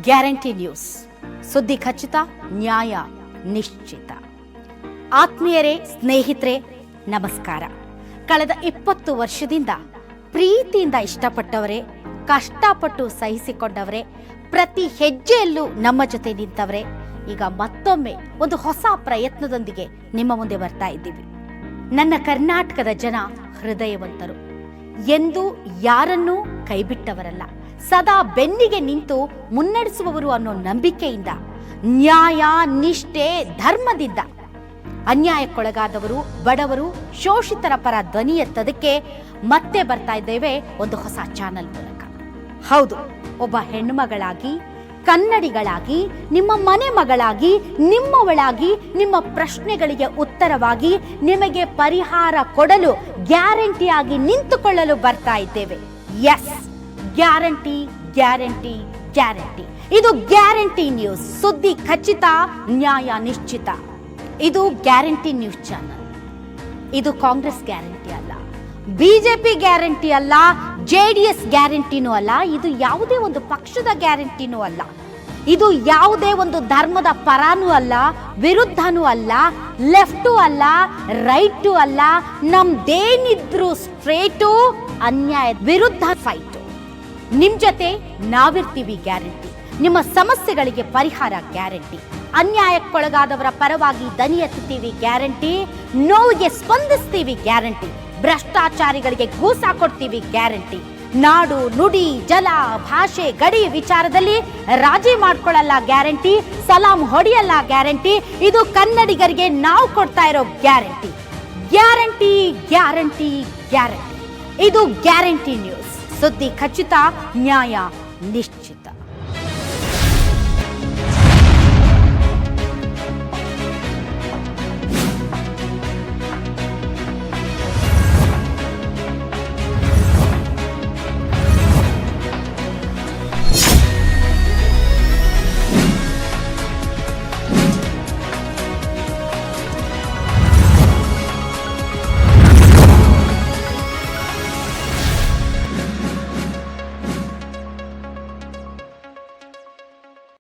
Guarantee news, ಸುದ್ದಿ ಖಚಿತ, ನ್ಯಾಯ ನಿಶ್ಚಿತ. ಆತ್ಮೀಯರೇ, ಸ್ನೇಹಿತರೆ, ನಮಸ್ಕಾರ. ಕಳೆದ 20 ವರ್ಷದಿಂದ ಪ್ರೀತಿಯಿಂದ ಇಷ್ಟಪಟ್ಟವರೇ, ಕಷ್ಟಪಟ್ಟು ಸಹಿಸಿಕೊಂಡವರೇ, ಪ್ರತಿ ಹೆಜ್ಜೆಯಲ್ಲೂ ನಮ್ಮ ಜೊತೆ ನಿಂತವರೇ, ಈಗ ಮತ್ತೊಮ್ಮೆ ಒಂದು ಹೊಸ ಪ್ರಯತ್ನದೊಂದಿಗೆ ನಿಮ್ಮ ಮುಂದೆ ಬರ್ತಾ ಇದ್ದೀವಿ. ನನ್ನ ಕರ್ನಾಟಕದ ಜನ ಹೃದಯವಂತರು, ಎಂದು ಯಾರನ್ನೂ ಕೈಬಿಟ್ಟವರಲ್ಲ, ಸದಾ ಬೆನ್ನಿಗೆ ನಿಂತು ಮುನ್ನಡೆಸುವವರು ಅನ್ನೋ ನಂಬಿಕೆಯಿಂದ, ನ್ಯಾಯ, ನಿಷ್ಠೆ, ಧರ್ಮದಿಂದ ಅನ್ಯಾಯಕ್ಕೊಳಗಾದವರು, ಬಡವರು, ಶೋಷಿತರ ಪರ ಧ್ವನಿ ಎತ್ತದಕ್ಕೆ ಮತ್ತೆ ಬರ್ತಾ ಇದ್ದೇವೆ ಒಂದು ಹೊಸ ಚಾನಲ್ ಮೂಲಕ. ಹೌದು, ಒಬ್ಬ ಹೆಣ್ಣುಮಗಳಾಗಿ, ಕನ್ನಡಿಗಳಾಗಿ, ನಿಮ್ಮ ಮನೆ ಮಗಳಾಗಿ, ನಿಮ್ಮವಳಾಗಿ, ನಿಮ್ಮ ಪ್ರಶ್ನೆಗಳಿಗೆ ಉತ್ತರವಾಗಿ, ನಿಮಗೆ ಪರಿಹಾರ ಕೊಡಲು ಗ್ಯಾರಂಟಿಯಾಗಿ ನಿಂತುಕೊಳ್ಳಲು ಬರ್ತಾ ಇದ್ದೇವೆ. Yes, guarantee, guarantee, guarantee. ಇದು ಗ್ಯಾರಂಟಿ ನ್ಯೂಸ್, ಸುದ್ದಿ ಖಚಿತ, ನ್ಯಾಯ ನಿಶ್ಚಿತ. ಇದು ಗ್ಯಾರಂಟಿ ನ್ಯೂಸ್ ಚಾನಲ್. ಇದು ಕಾಂಗ್ರೆಸ್ ಗ್ಯಾರಂಟಿ ಅಲ್ಲ, ಬಿಜೆಪಿ ಗ್ಯಾರಂಟಿ ಅಲ್ಲ, JDS ಗ್ಯಾರಂಟಿನೂ ಅಲ್ಲ, ಇದು ಯಾವುದೇ ಒಂದು ಪಕ್ಷದ ಗ್ಯಾರಂಟಿನೂ ಅಲ್ಲ, ಇದು ಯಾವುದೇ ಒಂದು ಧರ್ಮದ ಪರಾನೂ ಅಲ್ಲ, ವಿರುದ್ಧನೂ ಅಲ್ಲ, ಲೆಫ್ಟು ಅಲ್ಲ, ರೈಟು ಅಲ್ಲ. ನಮ್ದೇನಿದ್ರು ಸ್ಟ್ರೇಟು, ಅನ್ಯಾಯದ ವಿರುದ್ಧ ಫೈಟು. ನಿಮ್ ಜೊತೆ ನಾವಿರ್ತೀವಿ, ಗ್ಯಾರಂಟಿ. ನಿಮ್ಮ ಸಮಸ್ಯೆಗಳಿಗೆ ಪರಿಹಾರ ಗ್ಯಾರಂಟಿ. ಅನ್ಯಾಯಕ್ಕೊಳಗಾದವರ ಪರವಾಗಿ ದನಿ ಎತ್ತುತ್ತೀವಿ, ಗ್ಯಾರಂಟಿ. ನೋವಿಗೆ ಸ್ಪಂದಿಸ್ತೀವಿ, ಗ್ಯಾರಂಟಿ. ಭ್ರಷ್ಟಾಚಾರಿಗಳಿಗೆ ಗೂಸ ಕೊಡ್ತೀವಿ, ಗ್ಯಾರಂಟಿ. ನಾಡು, ನುಡಿ, ಜಲ, ಭಾಷೆ, ಗಡಿ ವಿಚಾರದಲ್ಲಿ ರಾಜಿ ಮಾಡ್ಕೊಳ್ಳಲ್ಲ, ಗ್ಯಾರಂಟಿ. ಸಲಾಂ ಹೊಡೆಯಲ್ಲ, ಗ್ಯಾರಂಟಿ. ಇದು ಕನ್ನಡಿಗರಿಗೆ ನಾವು ಕೊಡ್ತಾ ಇರೋ ಗ್ಯಾರಂಟಿ. Guarantee, guarantee, guarantee. ಇದು ಗ್ಯಾರಂಟಿ ನ್ಯೂಸ್, ಸುದ್ದಿ ಖಚಿತ, ನ್ಯಾಯ ನಿಶ್ಚಿತ.